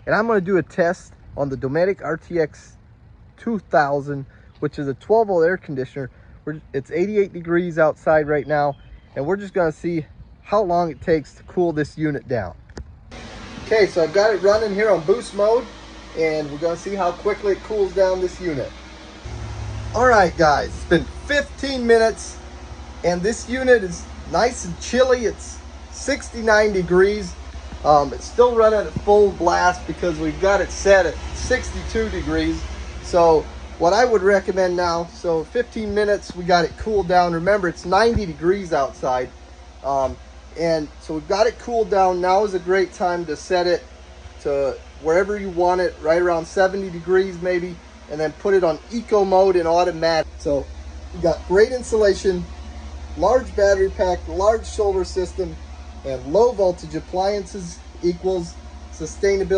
and I'm going to do a test on the Dometic RTX2000, which is a 12-volt air conditioner. It's 88 degrees outside right now, and we're just going to see how long it takes to cool this unit down. Okay, so I've got it running here on boost mode, and we're going to see how quickly it cools down this unit. All right, guys, it's been 15 minutes, and this unit is nice and chilly. It's 69 degrees. It's still running at full blast because we've got it set at 62 degrees. So what I would recommend now, so 15 minutes, we got it cooled down. Remember, it's 90 degrees outside. And so we've got it cooled down. Now is a great time to set it to wherever you want it, right around 70 degrees maybe, and then put it on eco mode and automatic. So you got great insulation, large battery pack, large solar system, and low voltage appliances equals sustainability.